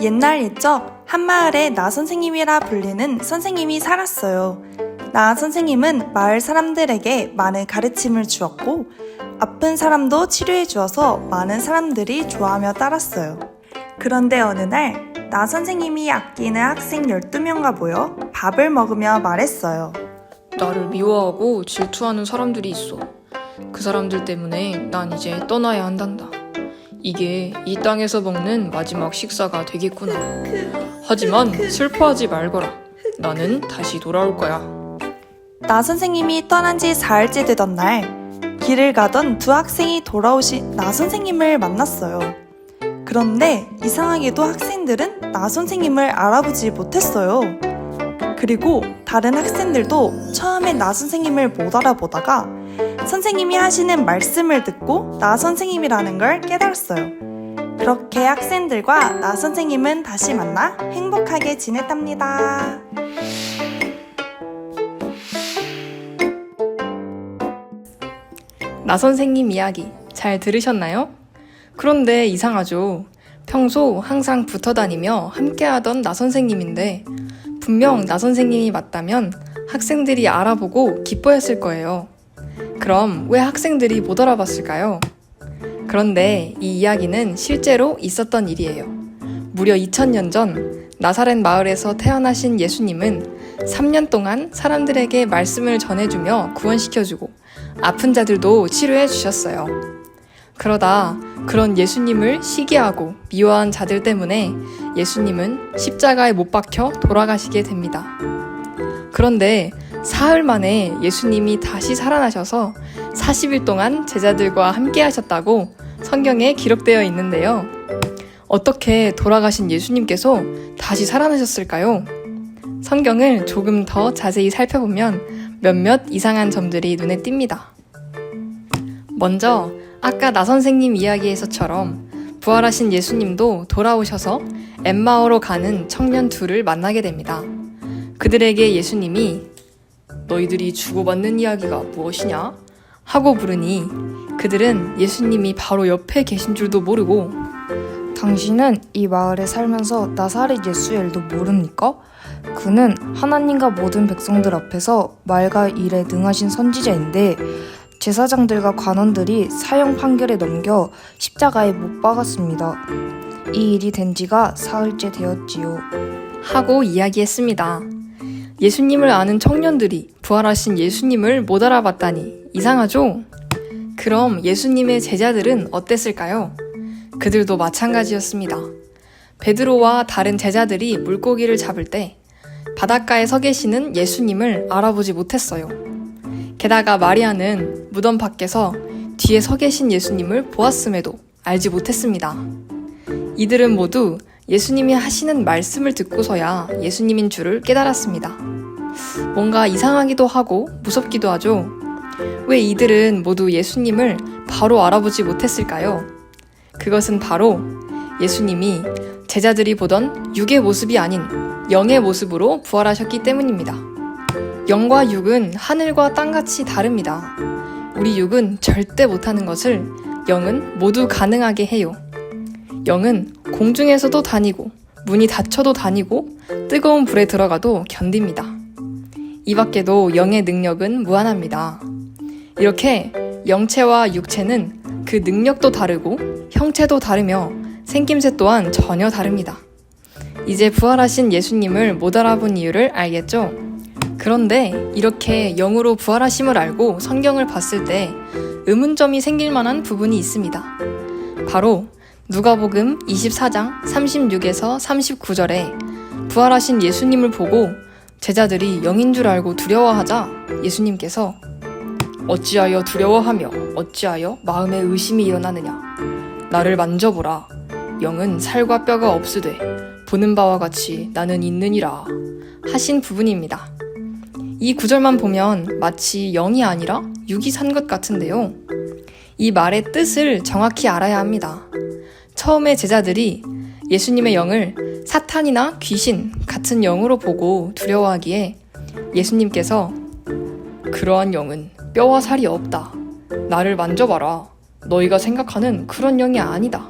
옛날 옛적 한 마을에 나 선생님이라 불리는 선생님이 살았어요. 나 선생님은 마을 사람들에게 많은 가르침을 주었고 아픈 사람도 치료해 주어서 많은 사람들이 좋아하며 따랐어요. 그런데 어느 날 나 선생님이 아끼는 학생 12명과 모여 밥을 먹으며 말했어요. 나를 미워하고 질투하는 사람들이 있어. 그 사람들 때문에 난 이제 떠나야 한단다. 이게 이 땅에서 먹는 마지막 식사가 되겠구나. 하지만 슬퍼하지 말거라. 나는 다시 돌아올 거야. 나 선생님이 떠난 지 4일째 되던 날 길을 가던 두 학생이 돌아오신 나 선생님을 만났어요. 그런데 이상하게도 학생들은 나 선생님을 알아보지 못했어요. 그리고 다른 학생들도 처음에 나 선생님을 못 알아보다가 선생님이 하시는 말씀을 듣고 나 선생님이라는 걸 깨달았어요. 그렇게 학생들과 나 선생님은 다시 만나 행복하게 지냈답니다. 나 선생님 이야기 잘 들으셨나요? 그런데 이상하죠? 평소 항상 붙어 다니며 함께하던 나 선생님인데 분명 나 선생님이 맞다면 학생들이 알아보고 기뻐했을 거예요. 그럼 왜 학생들이 못 알아봤을까요? 그런데 이 이야기는 실제로 있었던 일이에요. 무려 2000년 전 나사렛 마을에서 태어나신 예수님은 3년 동안 사람들에게 말씀을 전해주며 구원시켜주고 아픈 자들도 치료해 주셨어요. 그러다 그런 예수님을 시기하고 미워한 자들 때문에 예수님은 십자가에 못 박혀 돌아가시게 됩니다. 그런데 사흘 만에 예수님이 다시 살아나셔서 40일 동안 제자들과 함께 하셨다고 성경에 기록되어 있는데요. 어떻게 돌아가신 예수님께서 다시 살아나셨을까요? 성경을 조금 더 자세히 살펴보면 몇몇 이상한 점들이 눈에 띕니다. 먼저 아까 나 선생님 이야기에서처럼 부활하신 예수님도 돌아오셔서 엠마오로 가는 청년 둘을 만나게 됩니다. 그들에게 예수님이 너희들이 주고받는 이야기가 무엇이냐? 하고 부르니 그들은 예수님이 바로 옆에 계신 줄도 모르고 당신은 이 마을에 살면서 나사렛 예수엘도 모릅니까? 그는 하나님과 모든 백성들 앞에서 말과 일에 능하신 선지자인데 제사장들과 관원들이 사형 판결에 넘겨 십자가에 못 박았습니다. 이 일이 된 지가 사흘째 되었지요. 하고 이야기했습니다. 예수님을 아는 청년들이 부활하신 예수님을 못 알아봤다니 이상하죠? 그럼 예수님의 제자들은 어땠을까요? 그들도 마찬가지였습니다. 베드로와 다른 제자들이 물고기를 잡을 때 바닷가에 서 계시는 예수님을 알아보지 못했어요. 게다가 마리아는 무덤 밖에서 뒤에 서 계신 예수님을 보았음에도 알지 못했습니다. 이들은 모두 예수님이 하시는 말씀을 듣고서야 예수님인 줄을 깨달았습니다. 뭔가 이상하기도 하고 무섭기도 하죠. 왜 이들은 모두 예수님을 바로 알아보지 못했을까요? 그것은 바로 예수님이 제자들이 보던 육의 모습이 아닌 영의 모습으로 부활하셨기 때문입니다. 영과 육은 하늘과 땅같이 다릅니다. 우리 육은 절대 못하는 것을 영은 모두 가능하게 해요. 영은 공중에서도 다니고 문이 닫혀도 다니고 뜨거운 불에 들어가도 견딥니다. 이 밖에도 영의 능력은 무한합니다. 이렇게 영체와 육체는 그 능력도 다르고 형체도 다르며 생김새 또한 전혀 다릅니다. 이제 부활하신 예수님을 못 알아본 이유를 알겠죠? 그런데 이렇게 영으로 부활하심을 알고 성경을 봤을 때 의문점이 생길 만한 부분이 있습니다. 바로 누가복음 24장 36에서 39절에 부활하신 예수님을 보고 제자들이 영인 줄 알고 두려워하자 예수님께서 어찌하여 두려워하며 어찌하여 마음에 의심이 일어나느냐? 나를 만져보라. 영은 살과 뼈가 없으되 보는 바와 같이 나는 있느니라 하신 부분입니다. 이 구절만 보면 마치 영이 아니라 육이 산 것 같은데요. 이 말의 뜻을 정확히 알아야 합니다. 처음에 제자들이 예수님의 영을 사탄이나 귀신 같은 영으로 보고 두려워하기에 예수님께서 그러한 영은 뼈와 살이 없다. 나를 만져봐라. 너희가 생각하는 그런 영이 아니다.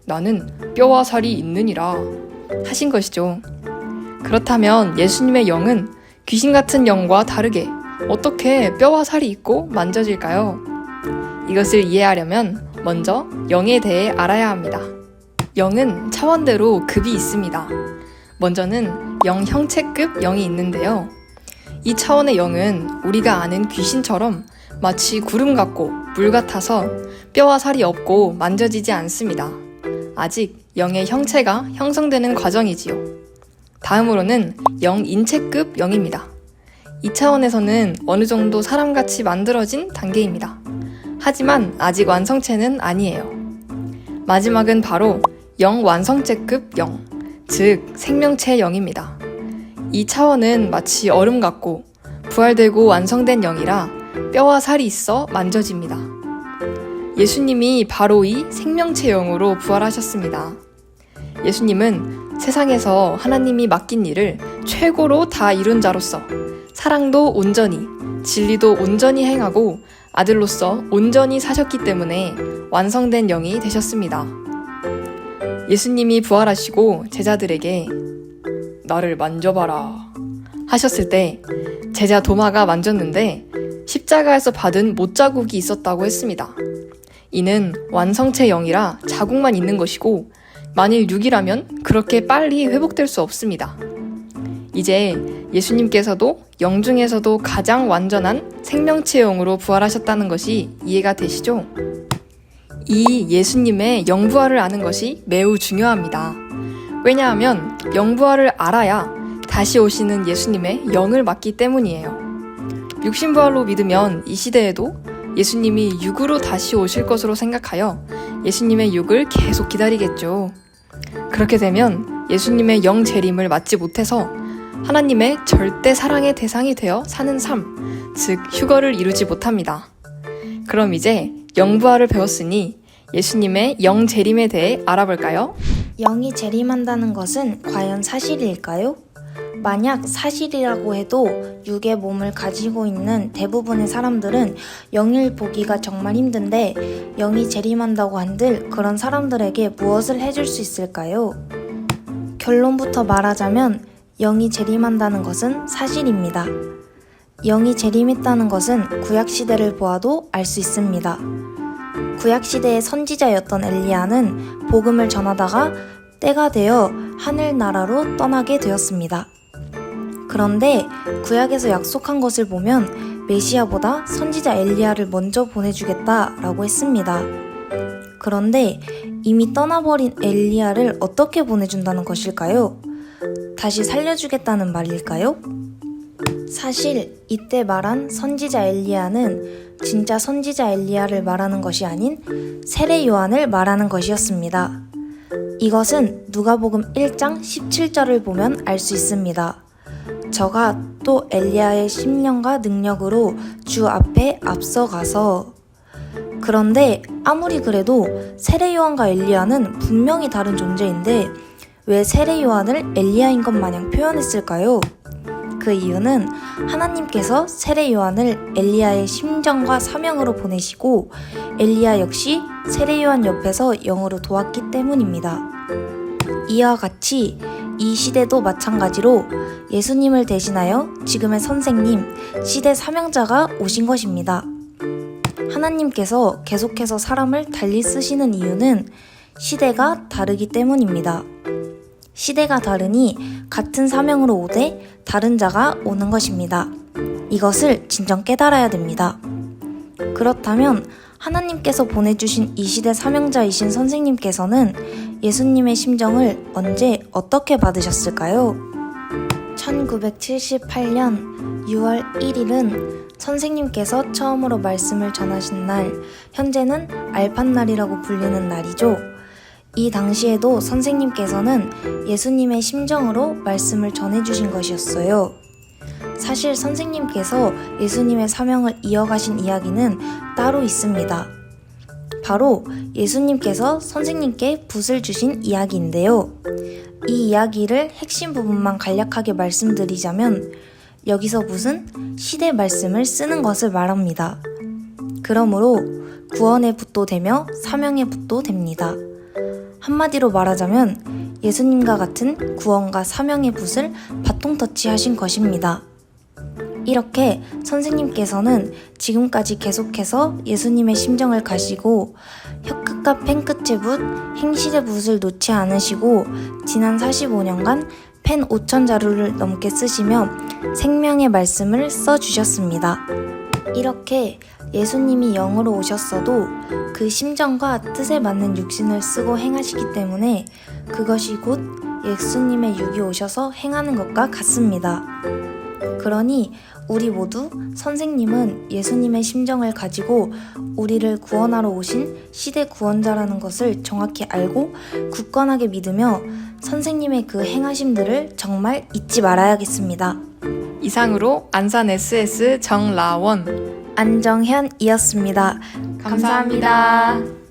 나는 뼈와 살이 있느니라 하신 것이죠. 그렇다면 예수님의 영은 귀신 같은 영과 다르게 어떻게 뼈와 살이 있고 만져질까요? 이것을 이해하려면 먼저 영에 대해 알아야 합니다. 영은 차원대로 급이 있습니다. 먼저는 영 형체급 영이 있는데요. 이 차원의 영은 우리가 아는 귀신처럼 마치 구름 같고 물 같아서 뼈와 살이 없고 만져지지 않습니다. 아직 영의 형체가 형성되는 과정이지요. 다음으로는 영 인체급 영입니다. 이 차원에서는 어느 정도 사람같이 만들어진 단계입니다. 하지만 아직 완성체는 아니에요. 마지막은 바로 영 완성체급 영, 즉 생명체 영입니다. 이 차원은 마치 얼음 같고 부활되고 완성된 영이라 뼈와 살이 있어 만져집니다. 예수님이 바로 이 생명체 영으로 부활하셨습니다. 예수님은 세상에서 하나님이 맡긴 일을 최고로 다 이룬 자로서 사랑도 온전히, 진리도 온전히 행하고 아들로서 온전히 사셨기 때문에 완성된 영이 되셨습니다. 예수님이 부활하시고 제자들에게 나를 만져봐라 하셨을 때 제자 도마가 만졌는데 십자가에서 받은 못자국이 있었다고 했습니다. 이는 완성체 영이라 자국만 있는 것이고 만일 육이라면 그렇게 빨리 회복될 수 없습니다. 이제 예수님께서도 영 중에서도 가장 완전한 생명체 영으로 부활하셨다는 것이 이해가 되시죠? 이 예수님의 영부활을 아는 것이 매우 중요합니다. 왜냐하면 영부활을 알아야 다시 오시는 예수님의 영을 맡기 때문이에요. 육신부활로 믿으면 이 시대에도 예수님이 육으로 다시 오실 것으로 생각하여 예수님의 육을 계속 기다리겠죠. 그렇게 되면 예수님의 영 재림을 맞지 못해서 하나님의 절대 사랑의 대상이 되어 사는 삶, 즉 휴거를 이루지 못합니다. 그럼 이제 영부활을 배웠으니 예수님의 영 재림에 대해 알아볼까요? 영이 재림한다는 것은 과연 사실일까요? 만약 사실이라고 해도 육의 몸을 가지고 있는 대부분의 사람들은 영을 보기가 정말 힘든데 영이 재림한다고 한들 그런 사람들에게 무엇을 해줄 수 있을까요? 결론부터 말하자면 영이 재림한다는 것은 사실입니다. 영이 재림했다는 것은 구약시대를 보아도 알 수 있습니다. 구약시대의 선지자였던 엘리야는 복음을 전하다가 때가 되어 하늘나라로 떠나게 되었습니다. 그런데 구약에서 약속한 것을 보면 메시아보다 선지자 엘리야를 먼저 보내주겠다라고 했습니다. 그런데 이미 떠나버린 엘리야를 어떻게 보내준다는 것일까요? 다시 살려주겠다는 말일까요? 사실 이때 말한 선지자 엘리야는 진짜 선지자 엘리야를 말하는 것이 아닌 세례 요한을 말하는 것이었습니다. 이것은 누가복음 1장 17절을 보면 알 수 있습니다. 저가 또 엘리야의 심령과 능력으로 주 앞에 앞서가서. 그런데 아무리 그래도 세례 요한과 엘리야는 분명히 다른 존재인데 왜 세례 요한을 엘리야인 것 마냥 표현했을까요? 그 이유는 하나님께서 세례 요한을 엘리야의 심정과 사명으로 보내시고 엘리야 역시 세례 요한 옆에서 영으로 도왔기 때문입니다. 이와 같이 이 시대도 마찬가지로 예수님을 대신하여 지금의 선생님, 시대 사명자가 오신 것입니다. 하나님께서 계속해서 사람을 달리 쓰시는 이유는 시대가 다르기 때문입니다. 시대가 다르니 같은 사명으로 오되 다른 자가 오는 것입니다. 이것을 진정 깨달아야 됩니다. 그렇다면 하나님께서 보내주신 이 시대 사명자이신 선생님께서는 예수님의 심정을 언제 어떻게 받으셨을까요? 1978년 6월 1일은 선생님께서 처음으로 말씀을 전하신 날, 현재는 알판날이라고 불리는 날이죠. 이 당시에도 선생님께서는 예수님의 심정으로 말씀을 전해주신 것이었어요. 사실 선생님께서 예수님의 사명을 이어가신 이야기는 따로 있습니다. 바로 예수님께서 선생님께 붓을 주신 이야기인데요. 이 이야기를 핵심 부분만 간략하게 말씀드리자면 여기서 붓은 시대 말씀을 쓰는 것을 말합니다. 그러므로 구원의 붓도 되며 사명의 붓도 됩니다. 한마디로 말하자면 예수님과 같은 구원과 사명의 붓을 바통 터치하신 것입니다. 이렇게 선생님께서는 지금까지 계속해서 예수님의 심정을 가지고 혀끝과 펜끝의 붓, 행실의 붓을 놓지 않으시고 지난 45년간 펜 5,000자루를 넘게 쓰시며 생명의 말씀을 써주셨습니다. 이렇게 예수님이 영으로 오셨어도 그 심정과 뜻에 맞는 육신을 쓰고 행하시기 때문에 그것이 곧 예수님의 육이 오셔서 행하는 것과 같습니다. 그러니 우리 모두 선생님은 예수님의 심정을 가지고 우리를 구원하러 오신 시대 구원자라는 것을 정확히 알고 굳건하게 믿으며 선생님의 그 행하심들을 정말 잊지 말아야겠습니다. 이상으로 안산 SS 정라원 안정현이었습니다. 감사합니다.